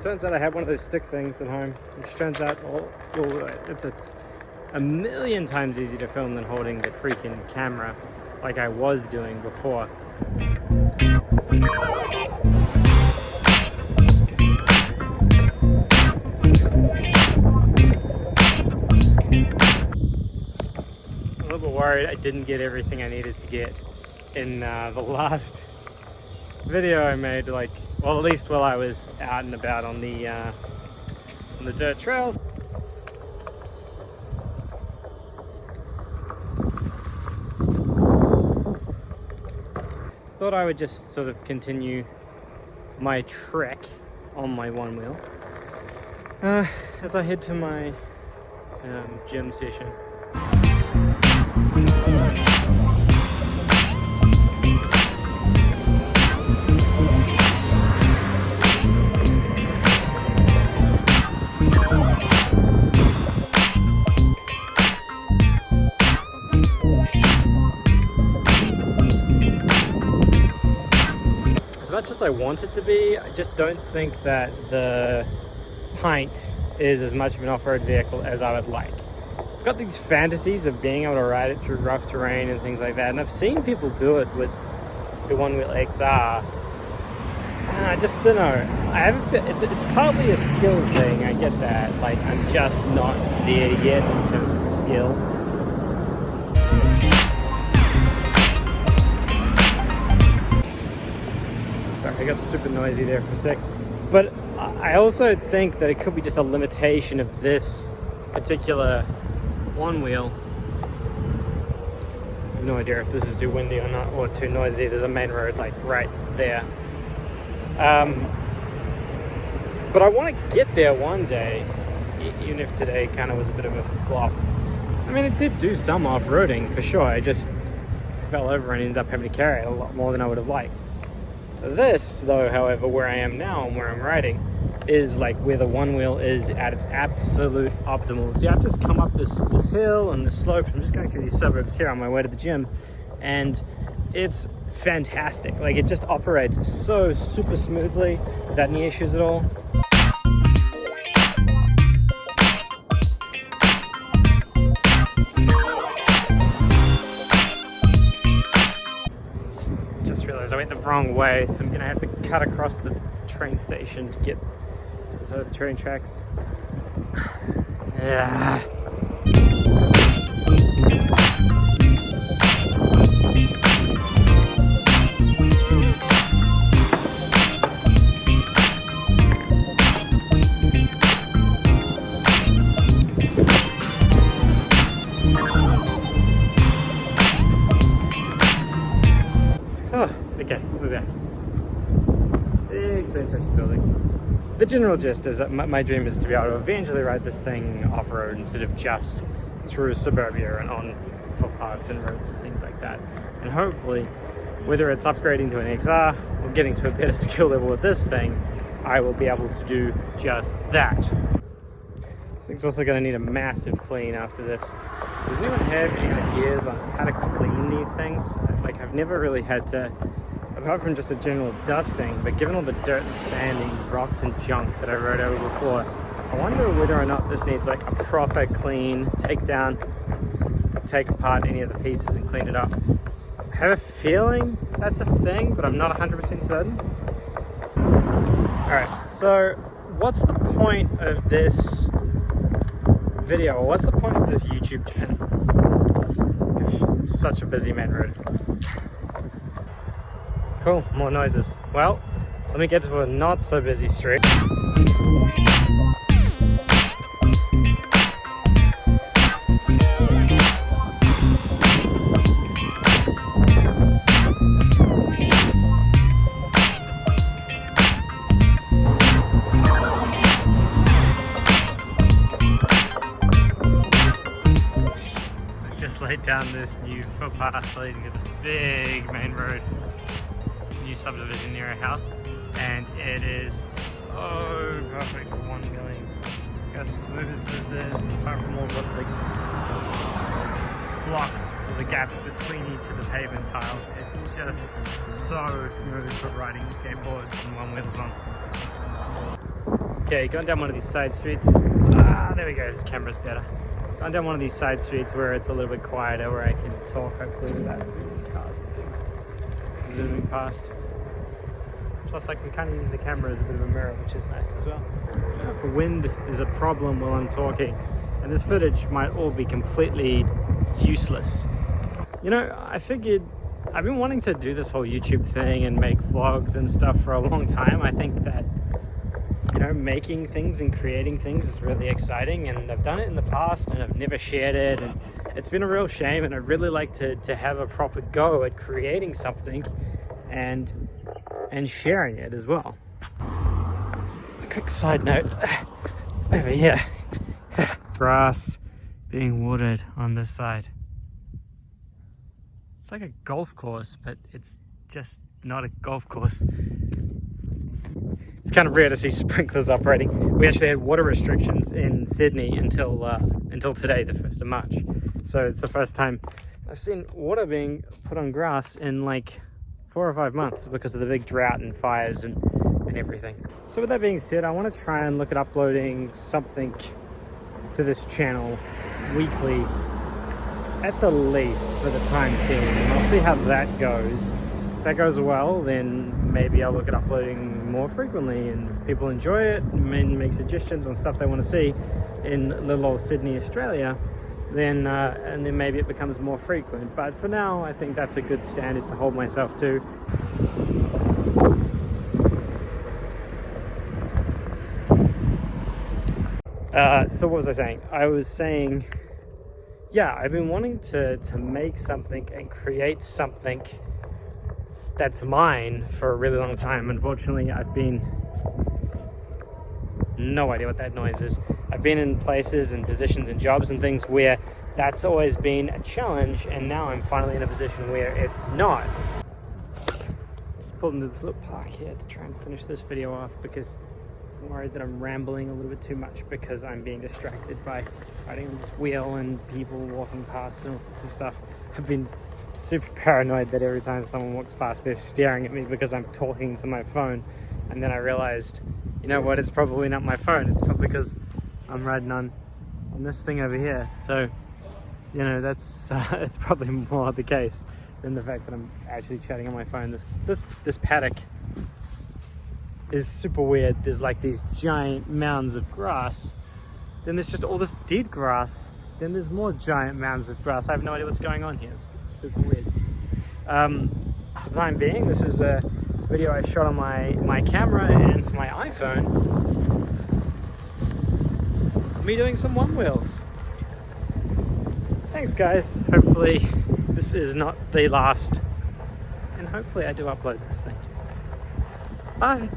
turns out I had one of those stick things at home, which turns out it's a million times easier to film than holding the freaking camera like I was doing before. A little bit worried I didn't get everything I needed to get in the last video I made, like, well, at least while I was out and about on the dirt trails. Thought I would just sort of continue my trek on my one wheel as I head to my gym session. As much as I want it to be, I just don't think that the Pint is as much of an off-road vehicle as I would like. I've got these fantasies of being able to ride it through rough terrain and things like that, and I've seen people do it with the one-wheel XR. And I just don't know. It's partly a skill thing, I get that. Like, I'm just not there yet in terms of skill. Sorry, I got super noisy there for a sec. But I also think that it could be just a limitation of this particular one wheel. I have no idea if this is too windy or not, or too noisy. There's a main road like right there. But I want to get there one day, even if today kind of was a bit of a flop. I mean, it did do some off-roading for sure. I just fell over and ended up having to carry it a lot more than I would have liked. This, though, however, where I am now and where I'm riding, is like where the one wheel is at its absolute optimal. So I've just come up this hill and this slope. I'm just going through these suburbs here on my way to the gym, and it's fantastic. Like, it just operates so super smoothly without any issues at all. Just realized I went the wrong way, so I'm gonna have to cut across the train station to get to the train tracks. Yeah. Okay, we're back. Big train station building. The general gist is that my dream is to be able to eventually ride this thing off-road instead of just through suburbia and on footpaths and roads and things like that. And hopefully, whether it's upgrading to an XR or getting to a better skill level with this thing, I will be able to do just that. This thing's also going to need a massive clean after this. Does anyone have any ideas on how to clean these things? Like, I've never really had to, apart from just a general dusting, but given all the dirt and sand and rocks and junk that I rode over before, I wonder whether or not this needs like a proper clean, take apart any of the pieces and clean it up. I have a feeling that's a thing, but I'm not 100% certain. Alright, so what's the point of this video, or what's the point of this YouTube channel? Gosh, it's such a busy main road. Cool, more noises. Well, let me get to a not so busy street. Laid down this new footpath leading to this big main road, new subdivision near our house, and it is so perfect for 1 million. How smooth this is, apart from all the blocks or the gaps between each of the pavement tiles. It's just so smooth for riding skateboards and one wheels on. Okay, going down one of these side streets. There we go, this camera's better. Going down one of these side streets where it's a little bit quieter, where I can talk hopefully without cars and things zooming past. Plus I can kind of use the camera as a bit of a mirror, which is nice as well. I don't know if the wind is a problem while I'm talking, and this footage might all be completely useless. You know, I figured I've been wanting to do this whole YouTube thing and make vlogs and stuff for a long time. I think that, you know, making things and creating things is really exciting, and I've done it in the past and I've never shared it, and it's been a real shame, and I'd really like to have a proper go at creating something and sharing it as well. A quick side note over here. Grass being watered on this side. It's like a golf course, but it's just not a golf course. It's kind of rare to see sprinklers operating. We actually had water restrictions in Sydney until today, the 1st of March. So it's the first time I've seen water being put on grass in like 4 or 5 months because of the big drought and fires and everything. So with that being said, I want to try and look at uploading something to this channel weekly at the least for the time being, and I'll see how that goes. If that goes well, then maybe I'll look at uploading more frequently, and if people enjoy it and make suggestions on stuff they want to see in little old Sydney, Australia, then and then maybe it becomes more frequent. But for now, I think that's a good standard to hold myself to. So what was I saying? I was saying, yeah, I've been wanting to make something and create something that's mine for a really long time. Unfortunately, I've been, no idea what that noise is. I've been in places and positions and jobs and things where that's always been a challenge, and now I'm finally in a position where it's not. Just pulled into this little park here to try and finish this video off because I'm worried that I'm rambling a little bit too much because I'm being distracted by riding on this wheel and people walking past and all sorts of stuff. I've been super paranoid that every time someone walks past, they're staring at me because I'm talking to my phone. And then I realized, you know what, it's probably not my phone. It's probably because I'm riding on this thing over here. So, you know, that's it's probably more the case than the fact that I'm actually chatting on my phone. This paddock is super weird. There's like these giant mounds of grass, then there's just all this dead grass, then there's more giant mounds of grass. I have no idea what's going on here. It's super weird. For the time being, this is a video I shot on my camera and my iPhone, me doing some one wheels. Thanks guys, hopefully this is not the last, and hopefully I do upload this thing. Bye.